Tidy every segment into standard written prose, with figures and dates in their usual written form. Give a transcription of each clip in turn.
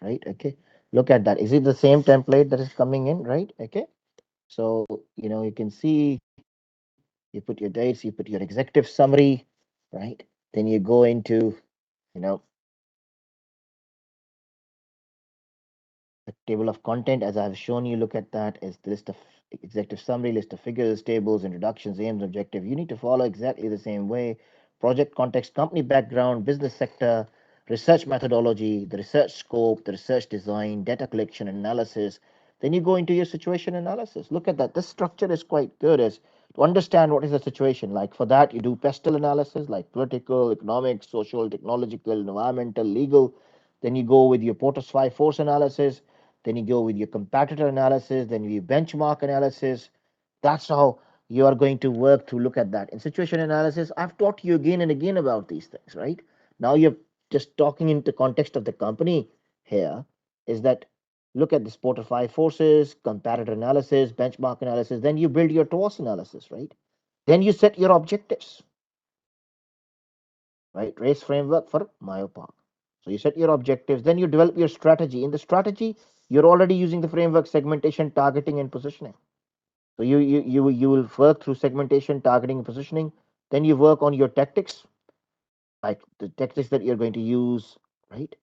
right? Okay, look at that. Is it the same template that is coming in, right? Okay, so you can see you put your dates, you put your executive summary, right? Then you go into you know the table of content as I've shown you. Look at that is the list of executive summary, list of figures, tables, introductions, aims, objective. You need to follow exactly the same way. Project context, company background, business sector, research methodology, the research scope, the research design, data collection and analysis. Then you go into your situation analysis. Look at that. This structure is quite good as to understand what is the situation. Like for that, you do pestle analysis like political, economic, social, technological, environmental, legal. Then you go with your Porter's five force analysis, then you go with your competitor analysis, then you benchmark analysis. That's how you are going to work to look at that. In situation analysis, I've taught you again and again about these things, right? Now you're just talking into context of the company here is that look at the sport of five forces, comparator analysis, benchmark analysis, then you build your TOS analysis, right? Then you set your objectives, right? Race framework for Myopark. So you set your objectives, then you develop your strategy. In the strategy, you're already using the framework segmentation, targeting, and positioning. So you will work through segmentation, targeting, and positioning. Then you work on your tactics, like the tactics that you're going to use, right?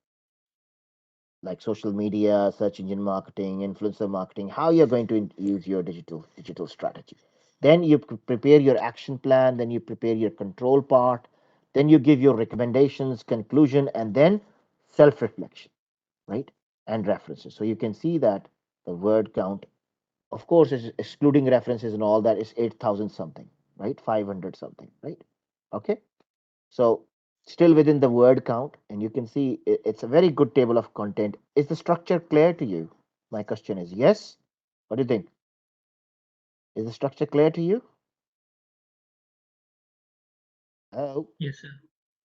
Like social media, search engine marketing, influencer marketing, how you're going to use your digital strategy. Then you prepare your action plan, then you prepare your control part, then you give your recommendations, conclusion, and then self-reflection, right? And references. So you can see that the word count, of course, is excluding references and all that is 8,000 something, right? 500 something, right? Okay. So still within the word count, and you can see it's a very good table of content. Is the structure clear to you? My question is yes. What do you think? Is the structure clear to you? Oh, Yes, sir.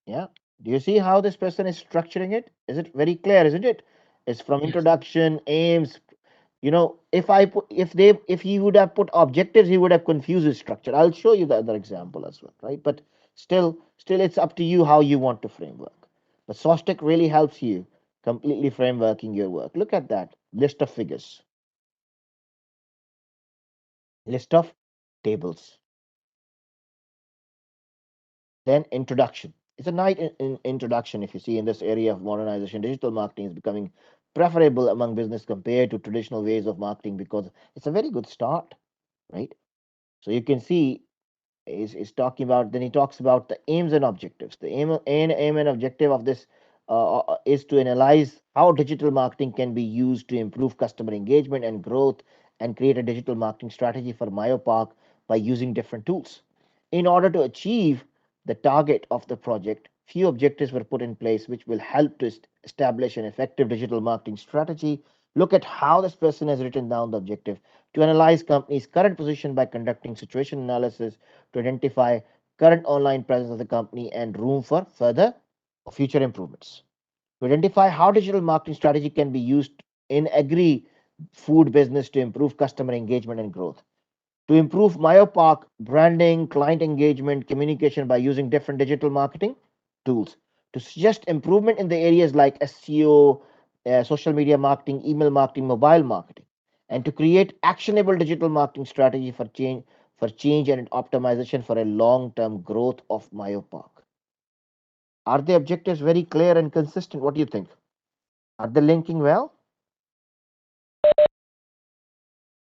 yeah. Do you see how this person is structuring it? Is it very clear, isn't it? It's from Yes. introduction, aims. If he would have put objectives, he would have confused his structure. I'll show you the other example as well, right? But still it's up to you how you want to framework. But Sostek really helps you completely frameworking your work. Look at that list of figures, list of tables, then introduction. It's a nice introduction. If you see in this area of modernization, digital marketing is becoming preferable among business compared to traditional ways of marketing because it's a very good start, right? So you can see is talking about, then he talks about the aims and objectives. The aim and objective of this is to analyze how digital marketing can be used to improve customer engagement and growth and create a digital marketing strategy for Myopark by using different tools. In order to achieve the target of the project, few objectives were put in place which will help to establish an effective digital marketing strategy. Look at how this person has written down the objective: to analyze company's current position by conducting situation analysis, to identify current online presence of the company and room for further or future improvements, to identify how digital marketing strategy can be used in agri food business to improve customer engagement and growth, to improve Myopark branding, client engagement, communication by using different digital marketing tools, to suggest improvement in the areas like SEO, social media marketing, email marketing, mobile marketing, and to create actionable digital marketing strategy for change and optimization for a long-term growth of Myopark. Are the objectives very clear and consistent? What do you think? Are they linking well?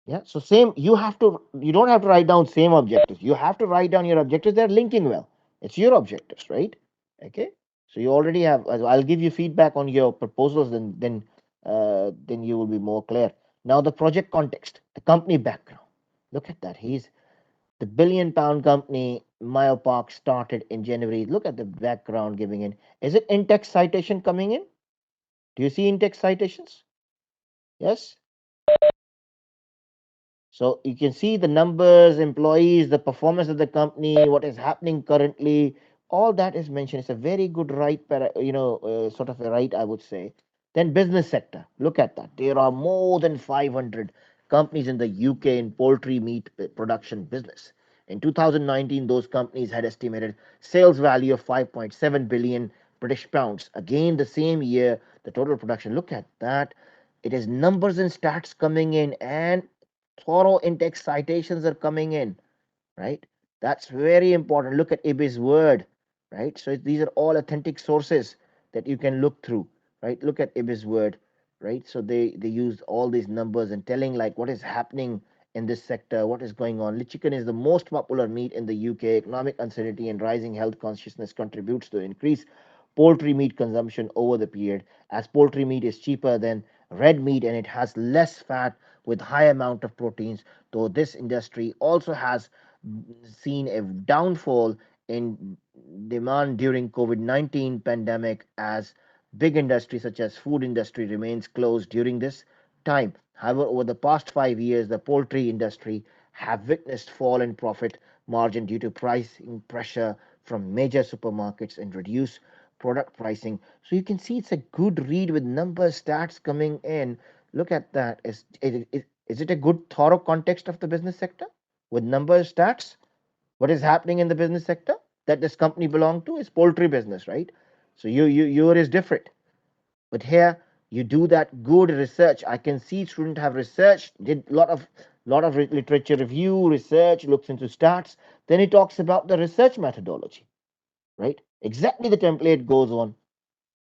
Yeah. So same, you don't have to write down same objectives. You have to write down your objectives. They're linking well. It's your objectives, right? Okay. So you already have. I'll give you feedback on your proposals, then you will be more clear. Now the project context, the company background. Look at that. He's the billion-pound company. Myopark started in January. Look at the background giving in. Is it in-text citation coming in? Do you see in-text citations? Yes. So you can see the numbers, employees, the performance of the company, what is happening currently. All that is mentioned. It's a very good sort of a right, I would say. Then business sector. Look at that. There are more than 500 companies in the UK in poultry meat production business. In 2019, those companies had estimated sales value of 5.7 billion, British pounds. Again, the same year, the total production. Look at that. It is numbers and stats coming in, and thorough in-text citations are coming in, right? That's very important. Look at IBI's word, right? So these are all authentic sources that you can look through, right? Look at IBI's word, right? So they use all these numbers and telling like what is happening in this sector, what is going on. Chicken is the most popular meat in the UK. Economic uncertainty and rising health consciousness contributes to increase poultry meat consumption over the period, as poultry meat is cheaper than red meat and it has less fat with high amount of proteins, though this industry also has seen a downfall in demand during COVID-19 pandemic, as big industries such as food industry remains closed during this time. However, over the past 5 years, the poultry industry have witnessed fall in profit margin due to pricing pressure from major supermarkets and reduced product pricing. So you can see it's a good read with numbers, stats coming in. Look at that. Is it a good thorough context of the business sector with numbers, stats? What is happening in the business sector that this company belong to is poultry business, right? So yours is different. But here you do that good research. I can see students have researched, did lot of literature review, research, looks into stats. Then he talks about the research methodology, right? Exactly the template goes on.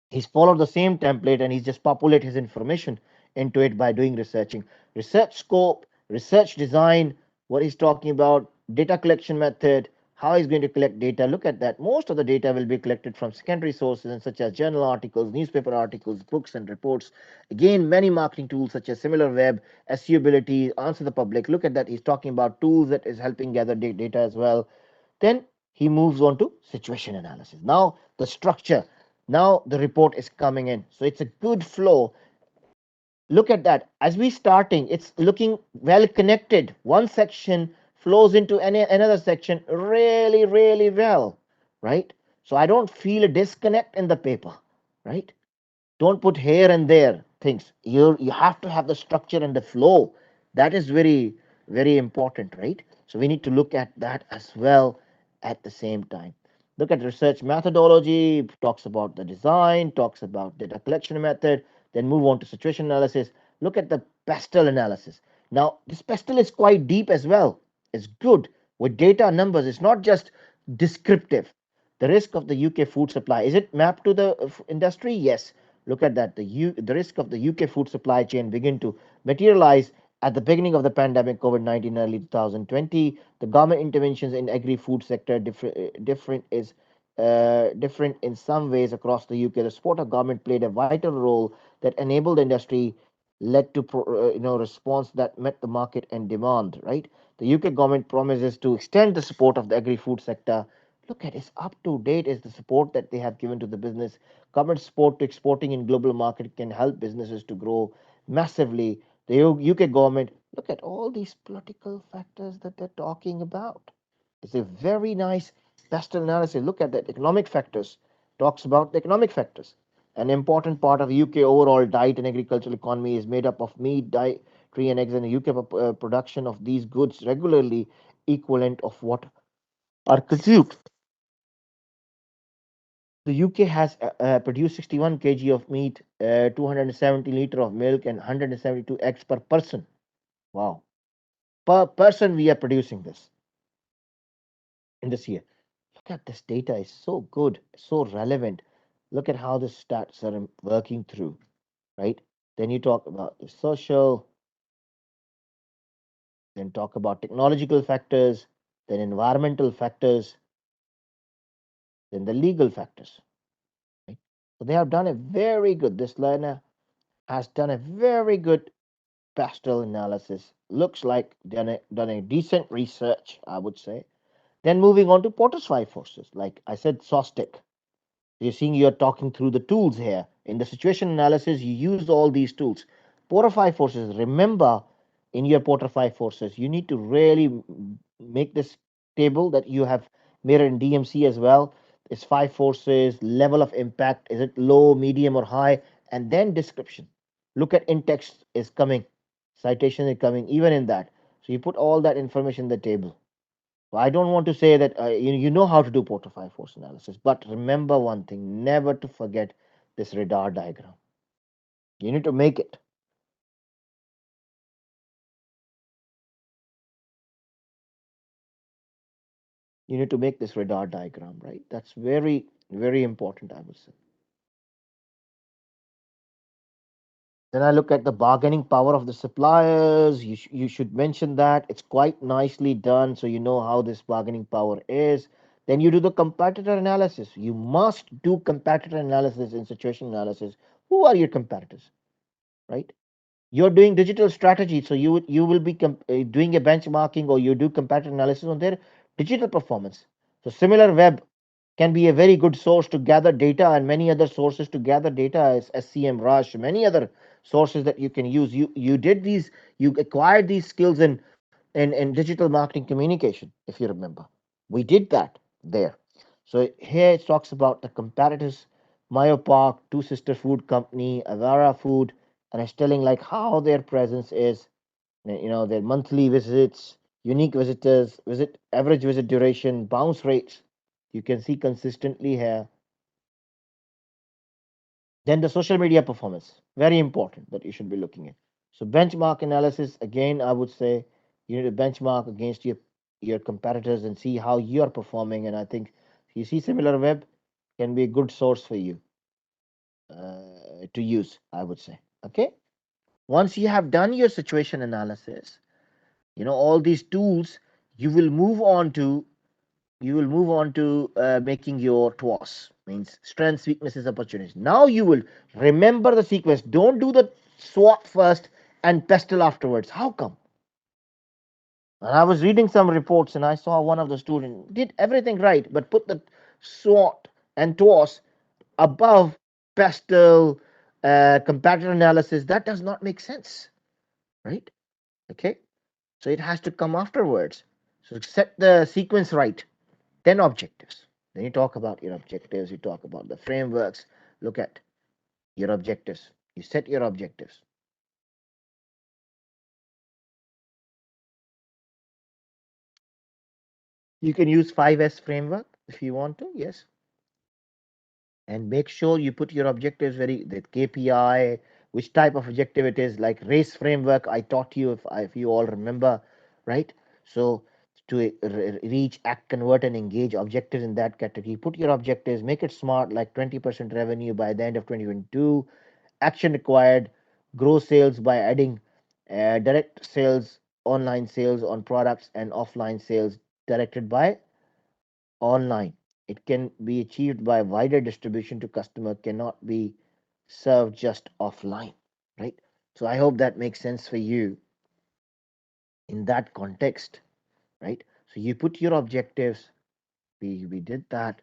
He's followed the same template and he's just populate his information into it by doing researching. Research scope, research design, what he's talking about, data collection method, how he's going to collect data. Look at that. Most of the data will be collected from secondary sources such as journal articles, newspaper articles, books, and reports. Again, many marketing tools such as SimilarWeb, SEO ability, answer the public. Look at that. He's talking about tools that is helping gather data as well. Then he moves on to situation analysis. Now the structure, now the report is coming in. So it's a good flow. Look at that. As we starting, it's looking well connected. One section flows into another section really, really well, right? So I don't feel a disconnect in the paper, right? Don't put here and there things. You have to have the structure and the flow. That is very, very important, right? So we need to look at that as well at the same time. Look at research methodology, talks about the design, talks about data collection method, then move on to situation analysis. Look at the pestle analysis. Now this pestle is quite deep as well. It's good with data numbers. It's not just descriptive. The risk of the UK food supply, is it mapped to the industry? Yes. Look at that. The risk of the UK food supply chain begin to materialize at the beginning of the pandemic COVID-19 early 2020. The government interventions in agri-food sector different in some ways across the UK. The support of government played a vital role that enabled the industry, led to response that met the market and demand. Right, the UK government promises to extend the support of the agri-food sector. Look at it's up to date is the support that they have given to the business. Government support to exporting in global market can help businesses to grow massively. The UK government, look at all these political factors that they're talking about. It's a very nice pastel analysis. Look at that economic factors. Talks about the economic factors. An important part of UK overall diet and agricultural economy is made up of meat, dairy, and eggs, and the UK production of these goods regularly equivalent of what are consumed. The UK has produced 61 kg of meat, 270 liter of milk, and 172 eggs per person. Wow. Per person, we are producing this in this year. Look at this data is so good, so relevant. Look at how the stats are working through, right? Then you talk about the social, then talk about technological factors, then environmental factors, then the legal factors, right? So they have done a very good, this learner has done a very good pastoral analysis. Looks like done a decent research, I would say. Then moving on to Potter's five forces, like I said, SOSTIC. You're seeing you're talking through the tools here. In the situation analysis, you use all these tools. Porter five forces. Remember, in your Porter five forces, you need to really make this table that you have mirrored in DMC as well. It's five forces, level of impact. Is it low, medium, or high? And then description. Look at in text is coming, citation is coming, even in that. So you put all that information in the table. So I don't want to say that you know how to do portfolio force analysis, but remember one thing: never to forget this radar diagram. You need to make it. You need to make this radar diagram, right? That's very, very important, I would say. Then I look at the bargaining power of the suppliers. You should mention that. It's quite nicely done, so you know how this bargaining power is. Then you do the competitor analysis. You must do competitor analysis in situation analysis. Who are your competitors, right? You're doing digital strategy, so you will be doing a benchmarking, or you do competitor analysis on their digital performance. So similar web can be a very good source to gather data, and many other sources to gather data as SCM Rush, many other sources that you can use. You did these, you acquired these skills in digital marketing communication, if you remember. We did that there. So here it talks about the competitors, Myopark, Two Sister Food Company, Avara Food, and it's telling like how their presence is, their monthly visits, unique visitors, visit average visit duration, bounce rates. You can see consistently here. Then the social media performance, very important that you should be looking at. So benchmark analysis, again, I would say you need to benchmark against your competitors and see how you are performing. And I think if you see similar web, can be a good source for you to use, I would say. Okay. Once you have done your situation analysis, all these tools, you will move on to making your TWAS, means strengths, weaknesses, opportunities. Now you will remember the sequence. Don't do the SWOT first and pestle afterwards. How come? And I was reading some reports and I saw one of the students did everything right, but put the SWOT and TWAS above pestle, comparator analysis. That does not make sense, right? Okay, so it has to come afterwards. So set the sequence right. Then objectives. Then you talk about your objectives, you talk about the frameworks. Look at your objectives. You set your objectives. You can use 5S framework if you want to, yes. And make sure you put your objectives very the KPI, which type of objective it is, like race framework I taught you, if you all remember, right? So to reach, act, convert, and engage objectives in that category, put your objectives, make it smart, like 20% revenue by the end of 2022. Action required: grow sales by adding direct sales, online sales on products, and offline sales directed by online. It can be achieved by wider distribution to customer, cannot be served just offline, right? So I hope that makes sense for you in that context, right? So you put your objectives, we did that,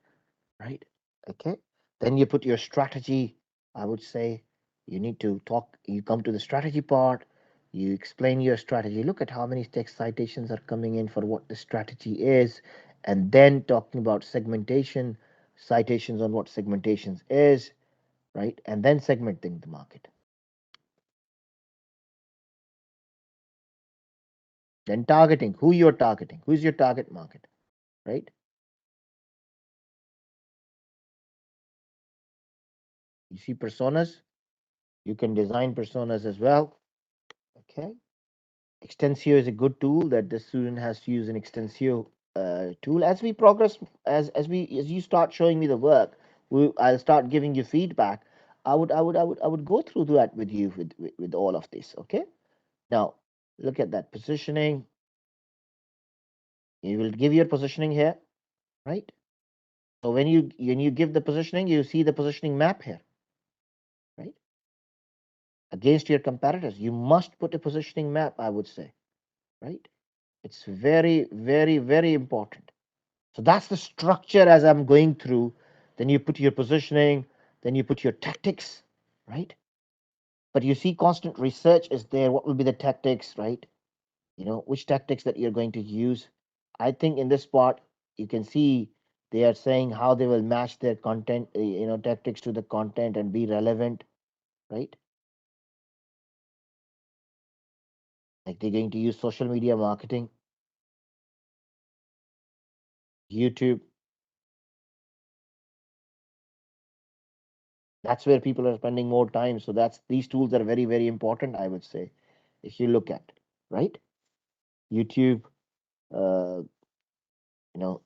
right? Okay. Then you put your strategy. I would say you need to talk, you come to the strategy part, you explain your strategy. Look at how many text citations are coming in for what the strategy is, and then talking about segmentation, citations on what segmentations is, right? And then segmenting the market. Then targeting, who you're targeting, who's your target market, right? You see personas, you can design personas as well. Okay. Extensio is a good tool that the student has to use an Extensio tool. As we progress, as you start showing me the work, I'll start giving you feedback. I would go through that with you with all of this. Okay. Now look at that positioning. You will give your positioning here, right? So when you give the positioning, you see the positioning map here, right? Against your competitors, you must put a positioning map. I would say, right? It's very, very, very important. So that's the structure as I'm going through. Then you put your positioning, then you put your tactics, right? But you see, constant research is there. What will be the tactics, right? Which tactics that you're going to use. I think in this part, you can see they are saying how they will match their content, tactics to the content and be relevant, right? Like they're going to use social media marketing. YouTube. That's where people are spending more time. So that's these tools are very, very important, I would say, if you look at, right? YouTube, uh,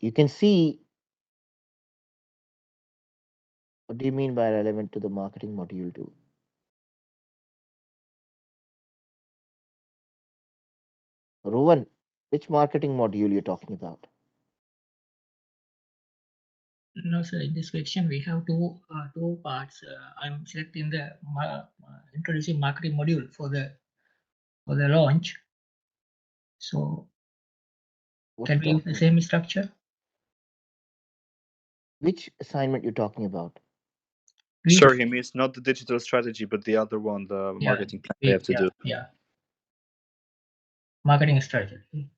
you can see what do you mean by relevant to the marketing module too? Rowan, which marketing module you're talking about? No, sir. In this question, we have two parts. I'm selecting the introducing marketing module for the launch. So What can you we use the talking same about? structure? Which assignment you're talking about? We Sorry, he means not the digital strategy, but the other one, the yeah marketing plan they have to do. yeah marketing strategy.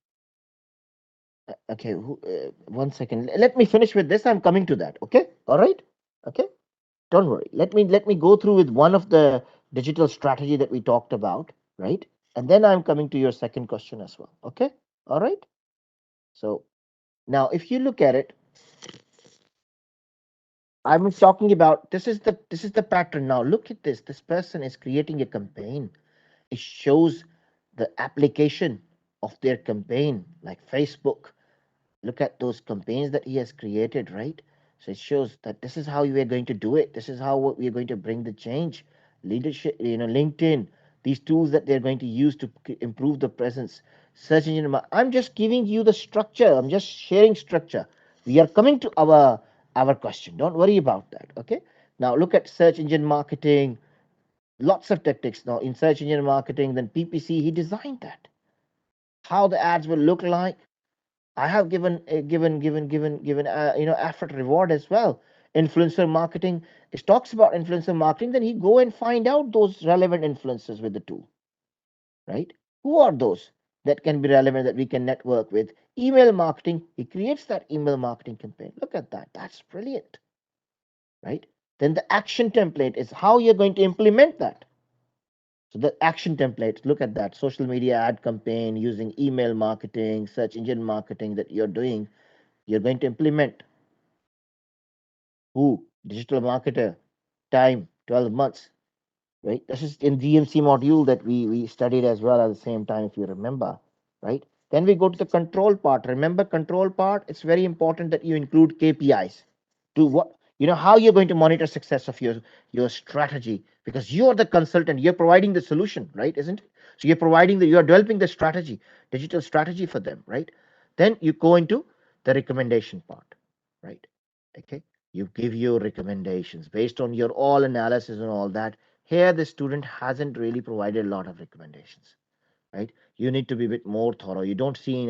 Okay, one second. Let me finish with this. I'm coming to that. Okay, all right. Okay, don't worry. Let me go through with one of the digital strategy that we talked about, right? And then I'm coming to your second question as well. Okay, all right. So now, if you look at it, I'm talking about this is the pattern. Now, look at this. This person is creating a campaign. It shows the application of their campaign, like Facebook. Look at those campaigns that he has created, right? So it shows that this is how we are going to do it. This is how we are going to bring the change. Leadership, LinkedIn, these tools that they're going to use to improve the presence. Search engine. I'm just giving you the structure. I'm just sharing structure. We are coming to our question. Don't worry about that. Okay. Now look at search engine marketing. Lots of tactics now in search engine marketing. Then PPC. He designed that. How the ads will look like. I have given effort reward as well. Influencer marketing. It talks about influencer marketing. Then he go and find out those relevant influencers with the tool, right? Who are those that can be relevant that we can network with? Email marketing. He creates that email marketing campaign. Look at that. That's brilliant, right? Then the action template is how you're going to implement that. So the action template, look at that social media ad campaign using email marketing, search engine marketing that you're doing. You're going to implement who? Digital marketer, time, 12 months, right? This is in GMC module that we studied as well at the same time, if you remember, right? Then we go to the control part. Remember control part? It's very important that you include KPIs to what how you're going to monitor success of your strategy because you're the consultant. You're providing the solution, right? Isn't it? So you're developing the strategy, digital strategy for them, right? Then you go into the recommendation part, right? Okay, you give your recommendations based on your all analysis and all that. Here the student hasn't really provided a lot of recommendations, right? You need to be a bit more thorough. You don't see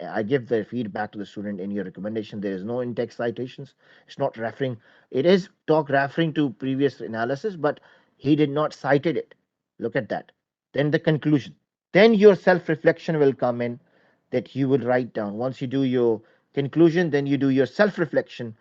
I give the feedback to the student in your recommendation. There is no in-text citations. It's not referring. It is talk referring to previous analysis, but he did not cited it. Look at that. Then the conclusion. Then your self-reflection will come in that you will write down. Once you do your conclusion, then you do your self-reflection.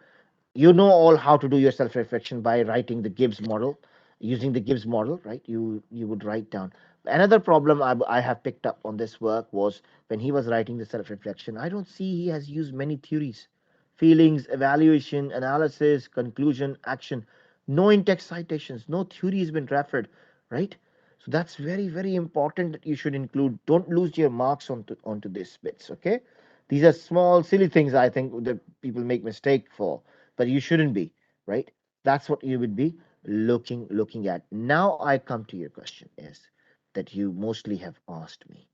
You know all how to do your self reflection by writing the Gibbs model, using the Gibbs model, right? You would write down. Another problem I have picked up on this work was when he was writing the self reflection. I don't see he has used many theories, feelings, evaluation, analysis, conclusion, action. No in-text citations, no theory has been referred, right? So that's very, very important that you should include. Don't lose your marks onto these bits, okay? These are small, silly things I think that people make mistake for, but you shouldn't be, right? That's what you would be looking at. Now I come to your question is that you mostly have asked me.